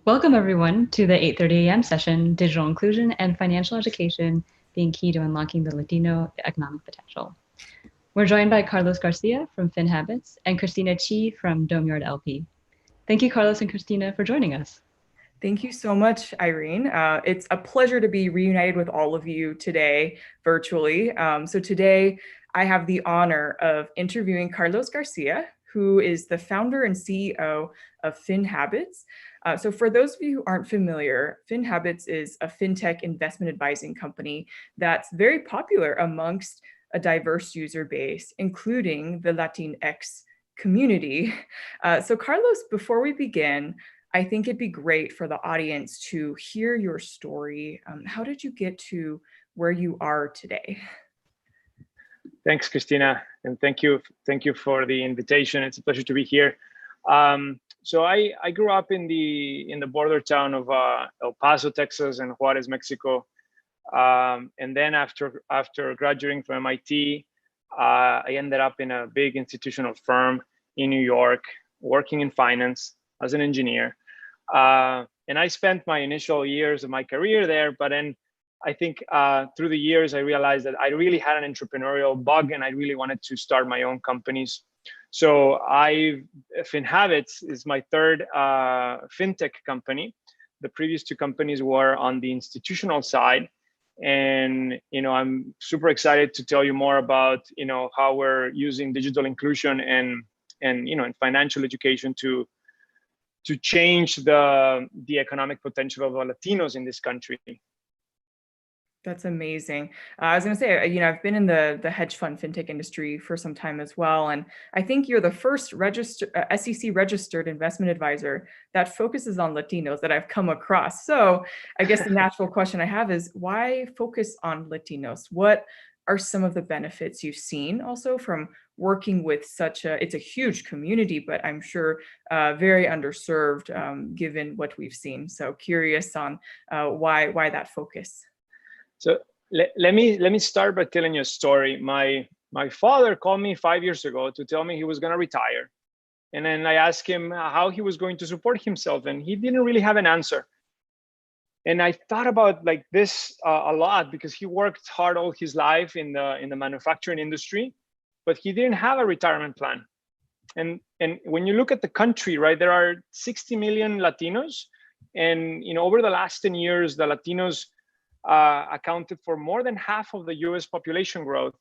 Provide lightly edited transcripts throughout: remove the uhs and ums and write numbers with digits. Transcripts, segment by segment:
Welcome, everyone, to the 8:30 a.m. session, Digital Inclusion and Financial Education being key to unlocking the Latino economic potential. We're joined by Carlos Garcia from Finhabits and Christina Qi from Domeyard LP. Thank you, Carlos and Christina, for joining us. Thank you so much, Irene. It's a pleasure to be reunited with all of you today virtually. So today I have the honor of interviewing Carlos Garcia, who is the founder and CEO of Finhabits. So for those of you who aren't familiar, Finhabits is a fintech investment advising company that's very popular amongst a diverse user base, including the Latinx community. So Carlos, before we begin, I think it'd be great for the audience to hear your story. How did you get to where you are today? Thanks, Christina, and thank you for the invitation. It's a pleasure to be here. So I grew up in the border town of El Paso, Texas, and Juarez, Mexico. And then after graduating from MIT, I ended up in a big institutional firm in New York, working in finance as an engineer. And I spent my initial years of my career there, but then I think through the years, I realized that I really had an entrepreneurial bug and I really wanted to start my own companies. So Finhabits is my third fintech company. The previous two companies were on the institutional side. And, I'm super excited to tell you more about, how we're using digital inclusion and financial education to change the economic potential of the Latinos in this country. That's amazing. I was going to say, I've been in the hedge fund fintech industry for some time as well. And I think you're the first SEC registered investment advisor that focuses on Latinos that I've come across. So I guess the natural question I have is, why focus on Latinos? What are some of the benefits you've seen also from working with it's a huge community, but I'm sure very underserved given what we've seen. So curious on why that focus. So let me start by telling you a story. My father called me 5 years ago to tell me he was going to retire. And then I asked him how he was going to support himself, and he didn't really have an answer. And I thought about this a lot because he worked hard all his life in the manufacturing industry, but he didn't have a retirement plan. And when you look at the country, right, there are 60 million Latinos, and over the last 10 years, the Latinos accounted for more than half of the US population growth.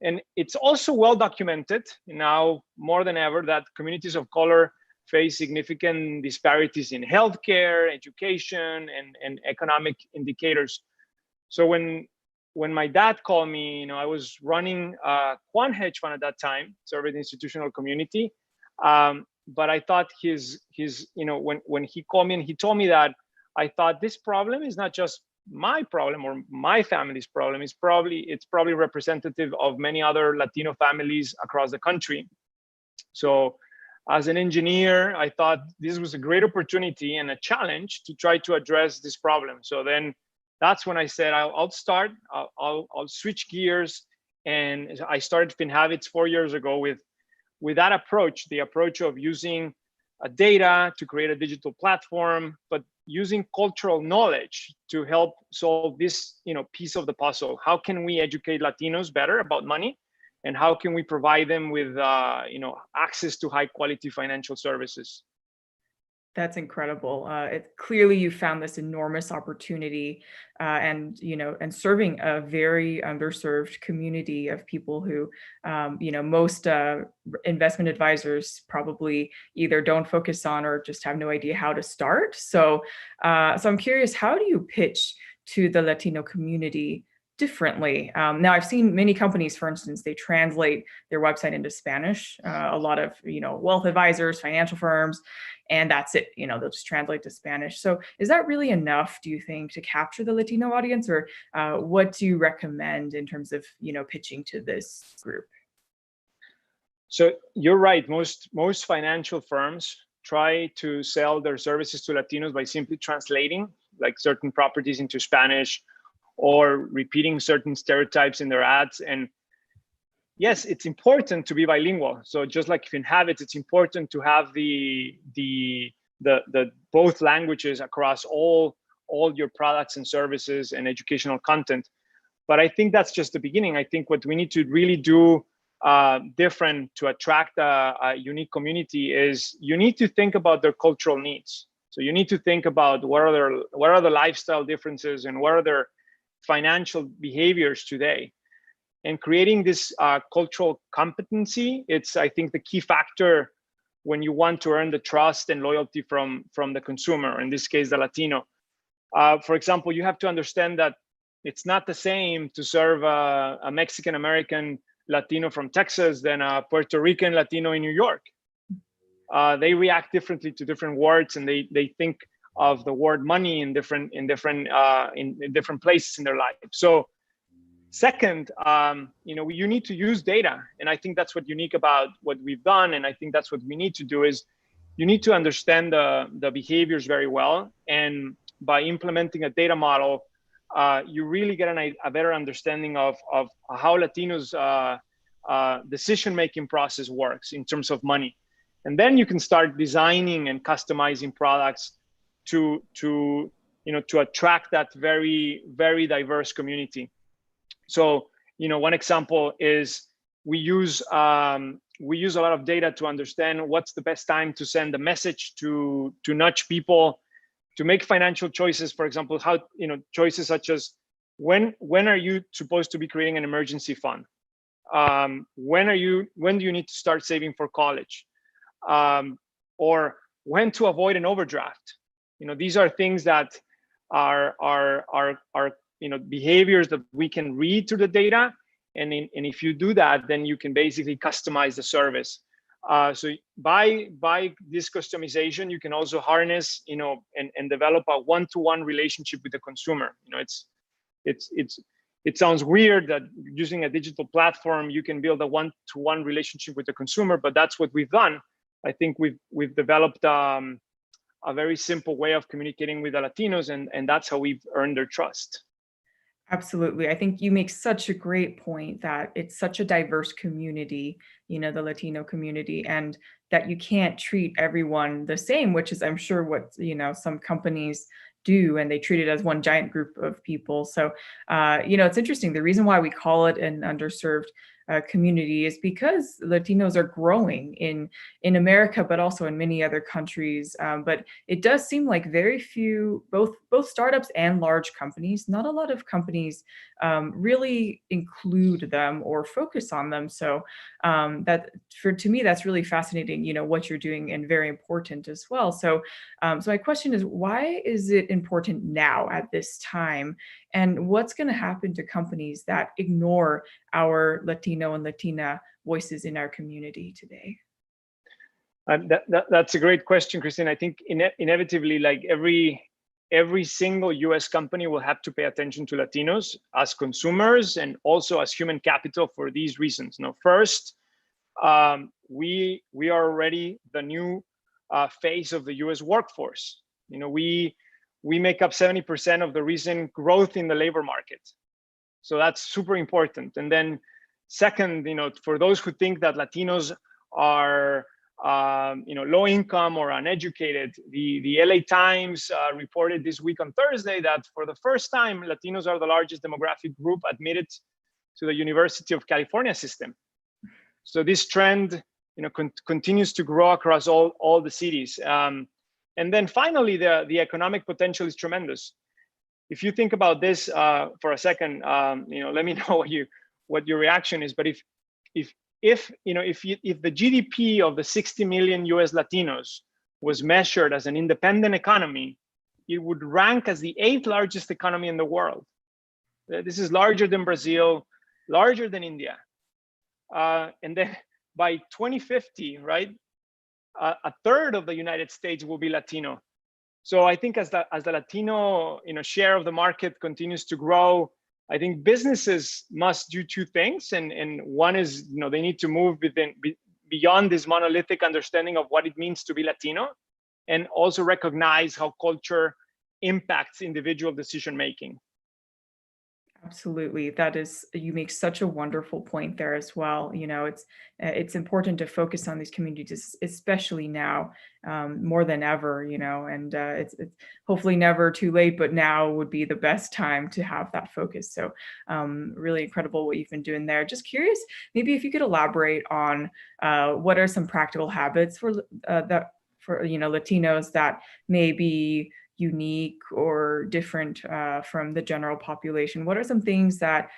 And it's also well documented now more than ever that communities of color face significant disparities in healthcare, education, and economic indicators. So when my dad called me, I was running a quant hedge fund at that time, serving the institutional community. But I thought when he called me and he told me that, I thought this problem is not just my problem or my family's problem. It's probably representative of many other Latino families across the country. So as an engineer, I thought this was a great opportunity and a challenge to try to address this problem. So then that's when I said, I'll start, I'll switch gears. And I started Finhabits 4 years ago with that approach, the approach of using data to create a digital platform, but using cultural knowledge to help solve this piece of the puzzle. How can we educate Latinos better about money? And how can we provide them with access to high quality financial services? That's incredible. Clearly you found this enormous opportunity and serving a very underserved community of people who, most investment advisors probably either don't focus on or just have no idea how to start. So I'm curious, how do you pitch to the Latino community differently? Now, I've seen many companies, for instance, they translate their website into Spanish. A lot of, wealth advisors, financial firms, and that's it. They'll just translate to Spanish. So is that really enough, do you think, to capture the Latino audience? Or what do you recommend in terms of, pitching to this group? So you're right. Most financial firms try to sell their services to Latinos by simply translating certain properties into Spanish or repeating certain stereotypes in their ads. And yes, it's important to be bilingual. So just like Finhabits, it's important to have both both languages across all your products and services and educational content. But I think that's just the beginning. I think what we need to really do different to attract a unique community is you need to think about their cultural needs. So you need to think about what are the lifestyle differences and what are their financial behaviors today. And creating this cultural competency, it's, I think, the key factor when you want to earn the trust and loyalty from the consumer, in this case, the Latino. For example, you have to understand that it's not the same to serve a Mexican-American Latino from Texas than a Puerto Rican Latino in New York. They react differently to different words, and they think of the word money in different places in their life. So second, you need to use data. And I think that's what's unique about what we've done. And I think that's what we need to do is you need to understand the behaviors very well. And by implementing a data model, you really get a better understanding of how Latinos' decision-making process works in terms of money. And then you can start designing and customizing products to attract that very, very diverse community. So, one example is we use a lot of data to understand what's the best time to send a message to nudge people to make financial choices. For example, choices such as when are you supposed to be creating an emergency fund? When do you need to start saving for college? Or when to avoid an overdraft? These are things that are behaviors that we can read through the data, and if you do that, then you can basically customize the service. So by this customization, you can also harness, and develop a one-to-one relationship with the consumer. It sounds weird that using a digital platform you can build a one-to-one relationship with the consumer, but that's what we've done. I think we've developed a very simple way of communicating with the Latinos, and that's how we've earned their trust. Absolutely. I think you make such a great point that it's such a diverse community, the Latino community, and that you can't treat everyone the same, which is, I'm sure, what, some companies do, and they treat it as one giant group of people. So, it's interesting. The reason why we call it an underserved community is because Latinos are growing in America, but also in many other countries. But it does seem like very few, both startups and large companies, not a lot of companies really include them or focus on them. So to me, that's really fascinating, what you're doing, and very important as well. So my question is, why is it important now at this time? And what's going to happen to companies that ignore our Latino and Latina voices in our community today? That's a great question, Christine. I think inevitably, like every single US company will have to pay attention to Latinos as consumers and also as human capital for these reasons. First, we are already the new face of the US workforce. We make up 70% of the recent growth in the labor market. So that's super important. And then second, for those who think that Latinos are low income or uneducated, the LA Times reported this week on Thursday that for the first time, Latinos are the largest demographic group admitted to the University of California system. So this trend continues to grow across all the cities. And then finally, the economic potential is tremendous. If you think about this for a second, let me know what your reaction is. But if the GDP of the 60 million US Latinos was measured as an independent economy, it would rank as the 8th largest economy in the world. This is larger than Brazil, larger than India. And then by 2050, right? A third of the United States will be Latino. So I think as the Latino share of the market continues to grow, I think businesses must do two things, and one is they need to move beyond this monolithic understanding of what it means to be Latino, and also recognize how culture impacts individual decision making. Absolutely. You make such a wonderful point there as well. It's important to focus on these communities, especially now, more than ever, and it's hopefully never too late, but now would be the best time to have that focus. So really incredible what you've been doing there. Just curious, maybe if you could elaborate on what are some practical habits for Latinos that may be unique or different from the general population? What are some things that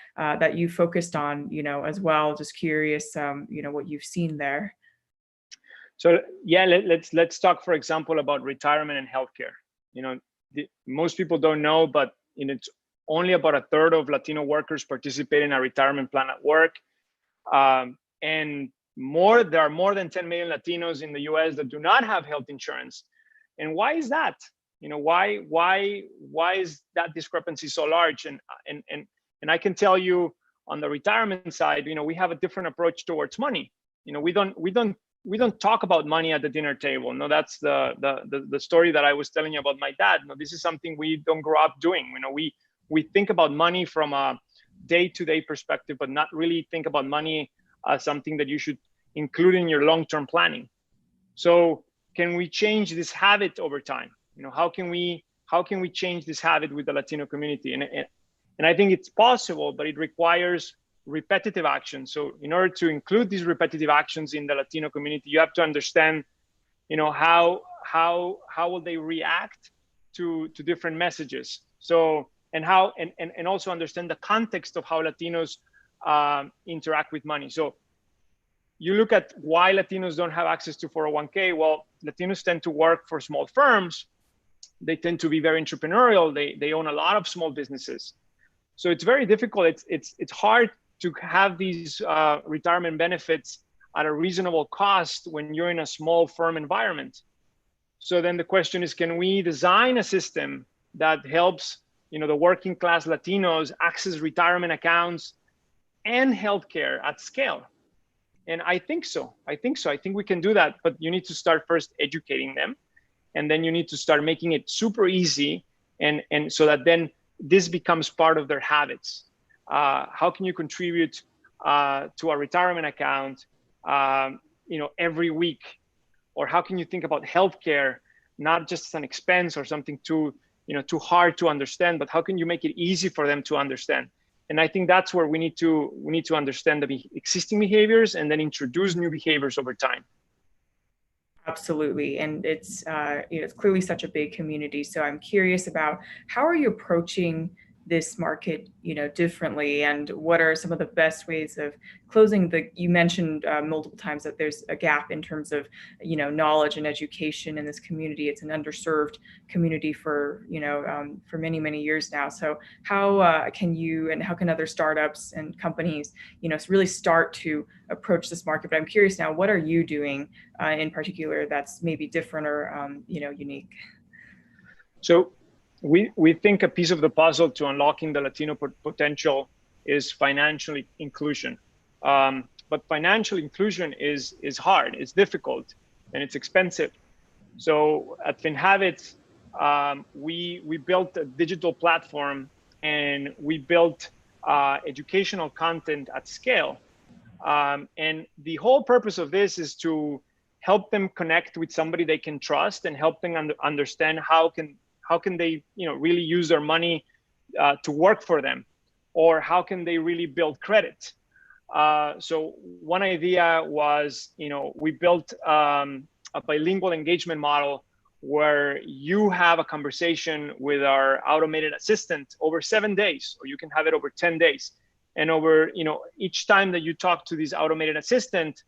you focused on, as well? Just curious, what you've seen there. So yeah, let's talk, for example, about retirement and healthcare. Most people don't know, but it's only about a third of Latino workers participate in a retirement plan at work, and there are more than 10 million Latinos in the U.S. that do not have health insurance. And why is that? Why is that discrepancy so large? And I can tell you, on the retirement side, we have a different approach towards money. We don't talk about money at the dinner table. No, that's the story that I was telling you about my dad. No, this is something we don't grow up doing. We think about money from a day-to-day perspective, but not really think about money as something that you should include in your long-term planning. So can we change this habit over time? How can we change this habit with the Latino community? And I think it's possible, but it requires repetitive action. So in order to include these repetitive actions in the Latino community, you have to understand, how will they react to different messages. So and also understand the context of how Latinos interact with money. So you look at why Latinos don't have access to 401k. Well, Latinos tend to work for small firms. They tend to be very entrepreneurial. They own a lot of small businesses. So it's very difficult. It's hard to have these retirement benefits at a reasonable cost when you're in a small firm environment. So then the question is, can we design a system that helps the working class Latinos access retirement accounts and healthcare at scale? And I think so. I think we can do that, but you need to start first educating them. And then you need to start making it super easy, and so that then this becomes part of their habits. How can you contribute to a retirement account, every week? Or how can you think about healthcare, not just as an expense or something too hard to understand, but how can you make it easy for them to understand? And I think that's where we need to understand the existing behaviors and then introduce new behaviors over time. Absolutely. And it's clearly such a big community. So I'm curious about, how are you approaching this market, differently, and what are some of the best ways of closing you mentioned multiple times that there's a gap in terms of, knowledge and education in this community. It's an underserved community for many, many years now. So how can other startups and companies, really start to approach this market? But I'm curious now, what are you doing in particular that's maybe different or, unique? So we think a piece of the puzzle to unlocking the Latino potential is financial inclusion. But financial inclusion is hard, it's difficult, and it's expensive. So at Finhabits, we built a digital platform, and we built educational content at scale. And the whole purpose of this is to help them connect with somebody they can trust, and help them understand how can they really use their money to work for them, or how can they really build credit. So one idea was, we built a bilingual engagement model where you have a conversation with our automated assistant over 7 days, or you can have it over 10 days. And over, each time that you talk to this automated assistant,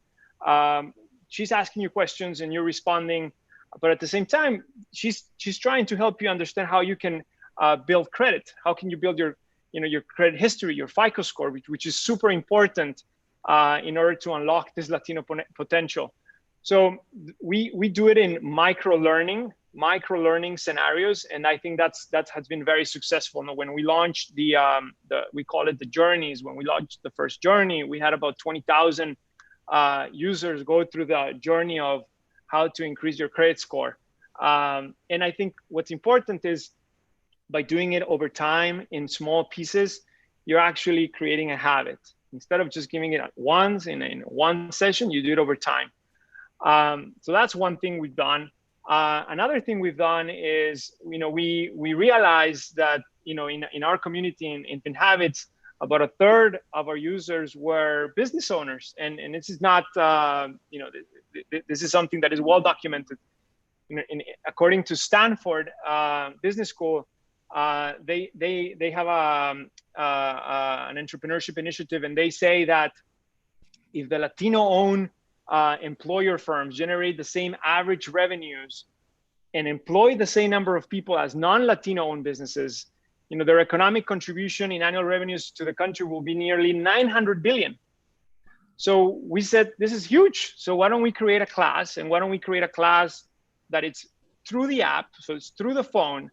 she's asking you questions and you're responding. But at the same time, she's trying to help you understand how you can build credit. How can you build your credit history, your FICO score, which is super important in order to unlock this Latino potential. So we do it in micro learning scenarios, and I think that has been very successful. Now, when we launched we call it the journeys. When we launched the first journey, we had about 20,000 users go through the journey of how to increase your credit score. And I think what's important is, by doing it over time in small pieces, you're actually creating a habit. Instead of just giving it once in one session, you do it over time. So that's one thing we've done. Another thing we've done is, we realized that, in our community in Finhabits, about a third of our users were business owners, and this is not, this is something that is well documented. According to Stanford Business School, they have an entrepreneurship initiative, and they say that if the Latino-owned employer firms generate the same average revenues and employ the same number of people as non-Latino-owned businesses, their economic contribution in annual revenues to the country will be nearly 900 billion. So we said, this is huge. So why don't we create a class? And why don't we create a class that it's through the app, so it's through the phone,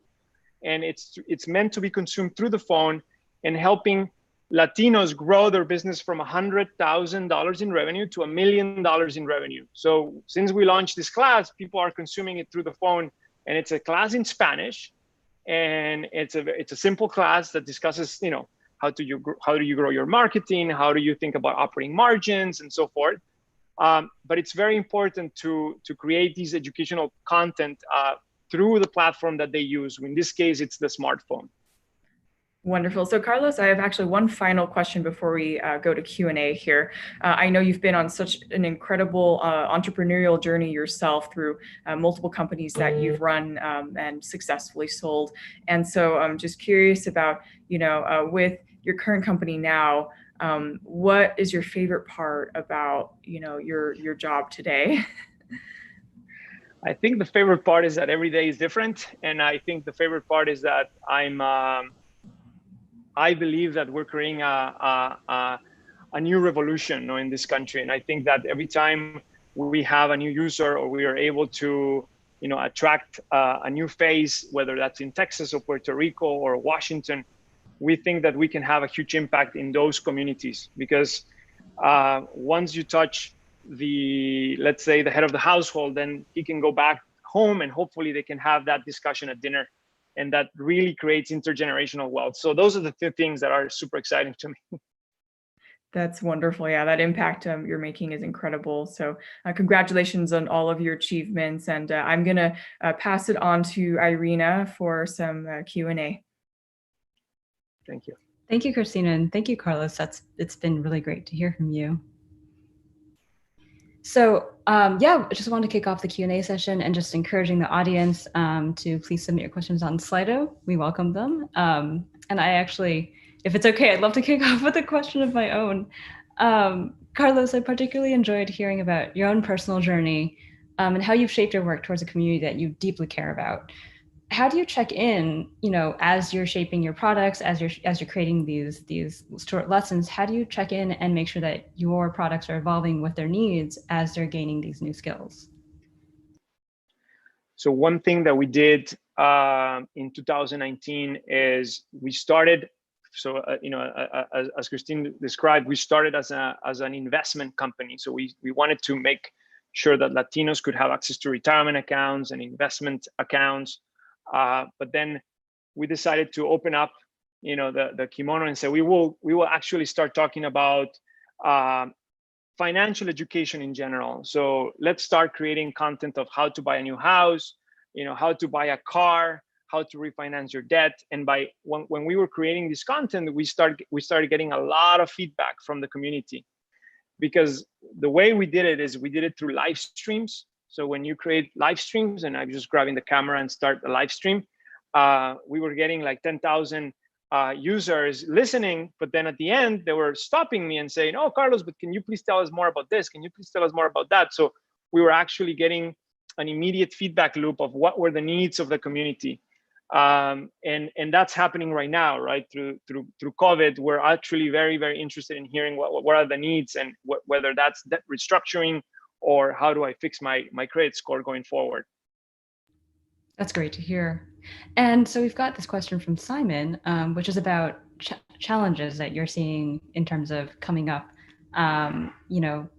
and it's meant to be consumed through the phone, and helping Latinos grow their business from $100,000 in revenue to $1 million in revenue. So since we launched this class, people are consuming it through the phone, and it's a class in Spanish, and it's a simple class that discusses, how do you grow your marketing, how do you think about operating margins, and so forth. But it's very important to create these educational content through the platform that they use. In this case, it's the smartphone. Wonderful. So Carlos, I have actually one final question before we go to Q&A here. I know you've been on such an incredible entrepreneurial journey yourself through multiple companies that you've run and successfully sold. And so I'm just curious about, with your current company now, what is your favorite part about, your job today? I think the favorite part is that every day is different. And I think the favorite part is that I believe that we're creating a new revolution in this country. And I think that every time we have a new user, or we are able to, attract a new face, whether that's in Texas or Puerto Rico or Washington, we think that we can have a huge impact in those communities. Because once you touch let's say the head of the household, then he can go back home, and hopefully they can have that discussion at dinner. And that really creates intergenerational wealth. So those are the two things that are super exciting to me. That's wonderful. Yeah, that impact you're making is incredible. So congratulations on all of your achievements. And I'm going to pass it on to Irina for some Q&A. Thank you. Thank you, Christina. And thank you, Carlos. It's been really great to hear from you. So yeah, I just want to kick off the Q&A session and just encouraging the audience to please submit your questions on Slido. We welcome them. And I actually, if it's okay, I'd love to kick off with a question of my own. Carlos, I particularly enjoyed hearing about your own personal journey and how you've shaped your work towards a community that you deeply care about. How do you check in, as you're shaping your products, as you're creating these short lessons? How do you check in and make sure that your products are evolving with their needs as they're gaining these new skills? So one thing that we did in 2019 is we started. So as Christine described, we started as an investment company. So we wanted to make sure that Latinos could have access to retirement accounts and investment accounts. But then we decided to open up, the kimono and say we will actually start talking about financial education in general. So let's start creating content of how to buy a new house, how to buy a car, how to refinance your debt. And when we were creating this content, we started getting a lot of feedback from the community, because the way we did it is we did it through live streams. So when you create live streams, and I'm just grabbing the camera and start a live stream, we were getting like 10,000 users listening. But then at the end, they were stopping me and saying, "Oh, Carlos, but can you please tell us more about this? Can you please tell us more about that?" So we were actually getting an immediate feedback loop of what were the needs of the community. And that's happening right now, right? Through COVID, we're actually very, very interested in hearing what are the needs, and whether that's debt restructuring, or how do I fix my credit score going forward. That's great to hear. And so we've got this question from Simon, which is about challenges that you're seeing in terms of coming up,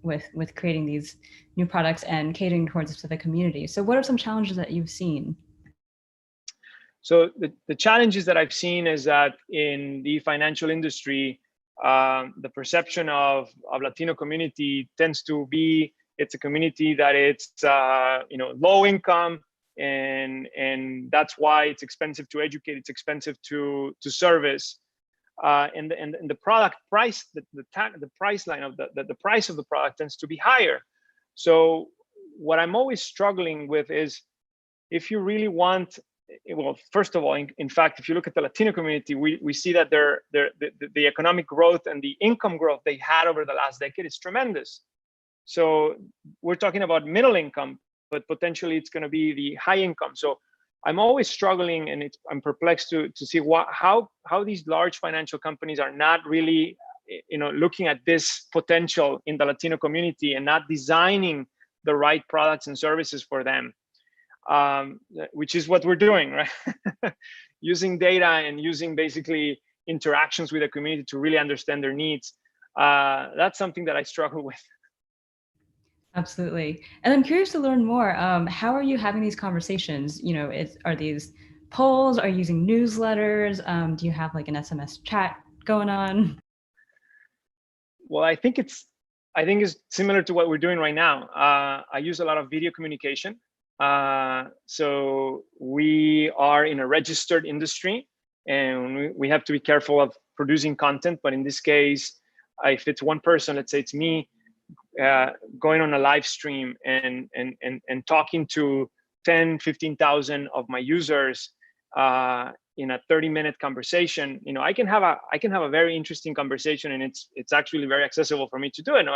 with creating these new products and catering towards to the community. So what are some challenges that you've seen? So the challenges that I've seen is that in the financial industry, the perception of Latino community tends to be it's a community that it's low income, and that's why it's expensive to educate, it's expensive to service, and the product price, the price line of the price of the product tends to be higher. So what I'm always struggling with is, if you really want, well, first of all, in fact, if you look at the Latino community, we see that the economic growth and the income growth they had over the last decade is tremendous. So we're talking about middle income, but potentially it's going to be the high income. So I'm always struggling, and I'm perplexed to see how these large financial companies are not really, looking at this potential in the Latino community and not designing the right products and services for them. Which is what we're doing, right? Using data and using basically interactions with the community to really understand their needs. That's something that I struggle with. Absolutely. And I'm curious to learn more. How are you having these conversations? Are these polls? Are you using newsletters? Do you have like an SMS chat going on? Well, I think it's similar to what we're doing right now. I use a lot of video communication. So we are in a registered industry, and we have to be careful of producing content. But in this case, if it's one person, let's say it's me, going on a live stream and talking to 10, 15,000 of my users in a 30-minute conversation, I can have a very interesting conversation, and it's actually very accessible for me to do it.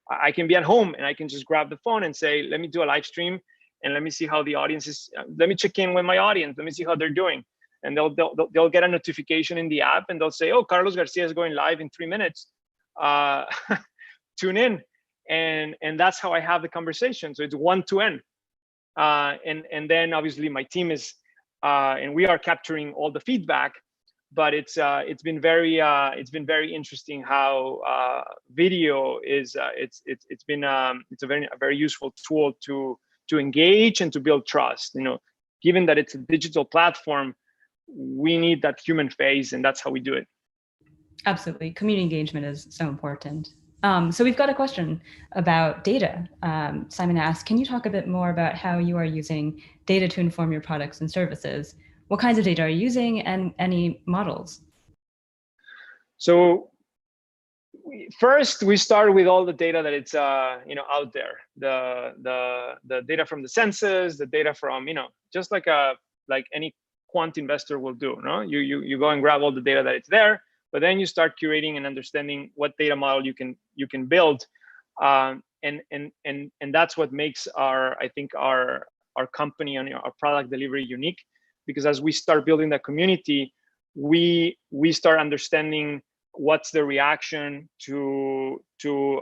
I can be at home and I can just grab the phone and say, let me do a live stream. And let me see how the audience is. Let me check in with my audience. Let me see how they're doing. And they'll get a notification in the app, and they'll say, "Oh, Carlos Garcia is going live in 3 minutes. Tune in." And that's how I have the conversation. So it's one to end. And then obviously my team is, and we are capturing all the feedback. But it's been very interesting how video is. It's been a very useful tool to engage and to build trust. Given that it's a digital platform, we need that human face, and that's how we do it. Absolutely. Community engagement is so important. So we've got a question about data. Simon asked, can you talk a bit more about how you are using data to inform your products and services? What kinds of data are you using, and any models? So first, we start with all the data that it's out there, the data from the census, the data from just like any quant investor will do. No, you go and grab all the data that it's there, but then you start curating and understanding what data model you can build, and that's what makes our company and our product delivery unique, because as we start building that community, we start understanding what's the reaction to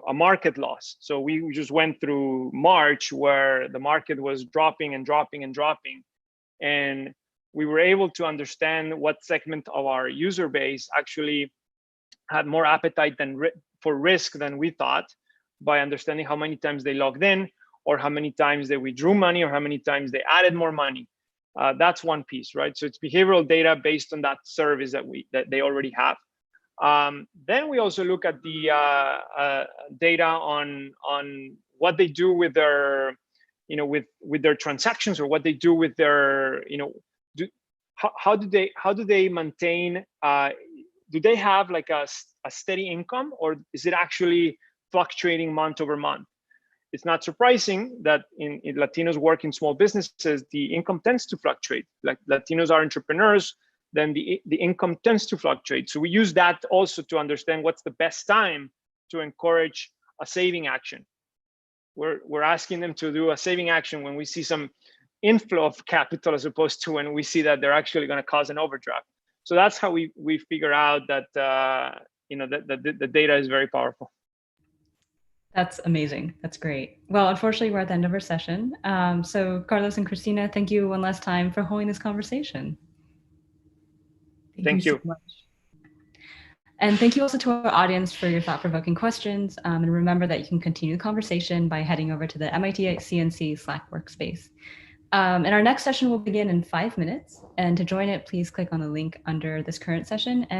a market loss. So we just went through March, where the market was dropping and dropping and dropping, and we were able to understand what segment of our user base actually had more appetite for risk than we thought, by understanding how many times they logged in, or how many times they withdrew money, or how many times they added more money. That's one piece, right? So it's behavioral data based on that service that they already have. Then we also look at the data on what they do with their, with their transactions, or what they do with their, how do they maintain? Do they have like a steady income, or is it actually fluctuating month over month? It's not surprising that in Latinos work in small businesses, the income tends to fluctuate. Like Latinos are entrepreneurs, then the income tends to fluctuate. So we use that also to understand what's the best time to encourage a saving action. We're asking them to do a saving action when we see some inflow of capital, as opposed to when we see that they're actually going to cause an overdraft. So that's how we figure out that the data is very powerful. That's amazing. That's great. Well, unfortunately, we're at the end of our session. So Carlos and Christina, thank you one last time for holding this conversation. Thank you so much. And thank you also to our audience for your thought-provoking questions. And remember that you can continue the conversation by heading over to the MIT CNC Slack workspace. And our next session will begin in 5 minutes. And to join it, please click on the link under this current session and